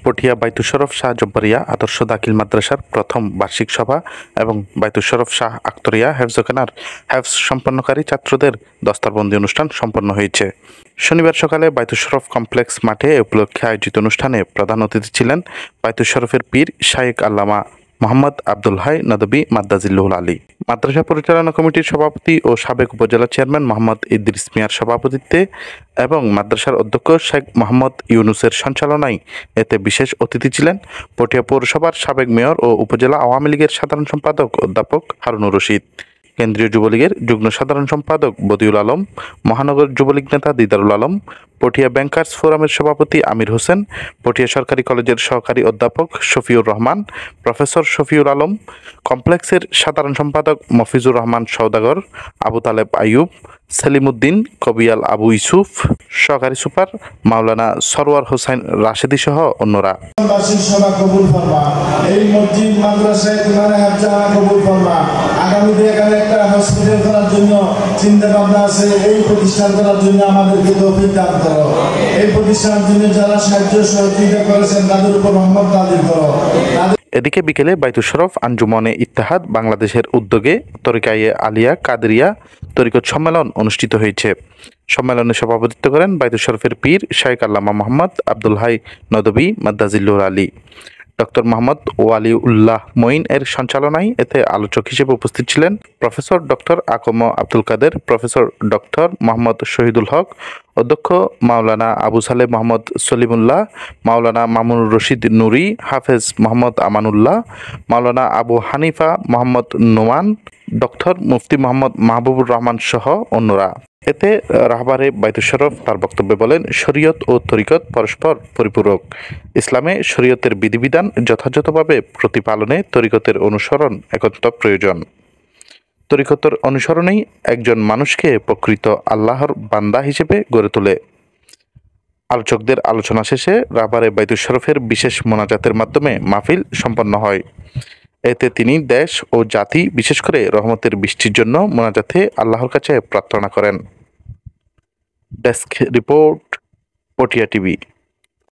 পটিয়া বাইতুল শরফ শাহ জব্বরিয়া আদর্শ দাখিল মাদ্রাসার প্রথম বার্ষিক সভা এবং বাইতুল শরফ শাহ আক্তরিয়া হেফজখানার হেফজ সম্পন্নকারী ছাত্রদের দস্তারবন্দি অনুষ্ঠান সম্পন্ন হয়েছে। শনিবার সকালে বাইতুল শরফ কমপ্লেক্স মাঠে এ উপলক্ষে আয়োজিত অনুষ্ঠানে প্রধান অতিথি ছিলেন বাইতুল শরফের পীর শায়েখ আল্লামা মোহাম্মদ আব্দুল হাই নদভী মাদ্দাজিল্লুহুল আলী। মাদ্রাসা পরিচালনা কমিটির সভাপতি ও সাবেক উপজেলা চেয়ারম্যান মোহাম্মদ ইদ্রিস মিয়ার সভাপতিত্বে এবং মাদ্রাসার অধ্যক্ষ শেখ মোহাম্মদ ইউনুসের সঞ্চালনায় এতে বিশেষ অতিথি ছিলেন পটিয়া পৌরসভার সাবেক মেয়র ও উপজেলা আওয়ামী লীগের সাধারণ সম্পাদক অধ্যাপক হারুনুর রশিদ, কেন্দ্রীয় যুবলীগের যুগ্ম সাধারণ সম্পাদক বদিউল আলম, মহানগর যুবলীগ নেতা দিদারুল আলম, পটিয়া ব্যাংকার্স ফোরামের সভাপতি আমির হোসেন, পটিয়া সরকারি কলেজের সহকারী অধ্যাপক শফিউর রহমান, প্রফেসর শফিউল আলম, কমপ্লেক্সের সাধারণ সম্পাদক মফিজুর রহমান সওদাগর, আবু তালেব আইয়ুব, সেলিমউদ্দিন, কবিয়াল আবু ইউসুফ, সহকারী সুপার মাওলানা সরওয়ার হোসেন রাশেদি সহ অন্যরা। বার্ষিক সভা কবুল ফরমা, এই মসজিদ মাদ্রাসায় তোমার হাফজানা কবুল ফরমা। আগামীতে এখানে একটা হসপিটাল করার জন্য চিন্তা ভাবনা আছে, এই প্রতিষ্ঠান করার জন্য আমাদেরকে তৌফিক দান করো। এই প্রতিষ্ঠানের জন্য যারা সাহায্য সহযোগিতা করেছেন তাদের উপর রহমত নাযিল করো। এদিকে বিকেলে বাইতুল শরফ আঞ্জুমনে ইত্তেহাদ বাংলাদেশের উদ্যোগে তরিকায়ে আলিয়া কাদরিয়া তরিকত সম্মেলন অনুষ্ঠিত হয়েছে। সম্মেলনে সভাপতিত্ব করেন বাইতুল শরফের পীর শায়েখ আল্লামা মোহাম্মদ আব্দুল হাই নদভী মাদ্দাজিল্লুহুল আলী। ডক্টর মোহাম্মদ ওয়ালিউল্লাহ মঈন এর সঞ্চালনায় এতে আলোচক হিসেবে উপস্থিত ছিলেন প্রফেসর ডক্টর আকম আব্দুল কাদের, প্রফেসর ডক্টর মোহাম্মদ শহীদুল হক, অধ্যক্ষ মাওলানা আবু সালেহ মোহাম্মদ সলিমুল্লাহ, মাওলানা মামুনুর রশিদ নুরি, হাফেজ মোহাম্মদ আমানুল্লাহ, মাওলানা আবু হানিফা মোহাম্মদ নোমান, ডক্টর মুফতি মোহাম্মদ মাহবুবুর রহমান সহ অন্যরা। এতে রাহবারে বাইতুল শরফ তার বক্তব্যে বলেন, শরীয়ত ও তরিকত পরস্পর পরিপূরক। ইসলামে শরীয়তের বিধিবিধান যথাযথভাবে প্রতিপালনে তরিকতের অনুসরণ একান্ত প্রয়োজন। তরিকতের অনুসরণেই একজন মানুষকে প্রকৃত আল্লাহর বান্দা হিসেবে গড়ে তোলে। আলোচকদের আলোচনা শেষে রাহবারে বাইতুল শরফের বিশেষ মোনাজাতের মাধ্যমে মাহফিল সম্পন্ন হয়। এতে তিনি দেশ ও জাতি বিশেষ করে রহমতের বৃষ্টির জন্য মোনাজাতে আল্লাহর কাছে প্রার্থনা করেন। Desk report, Patiya TV.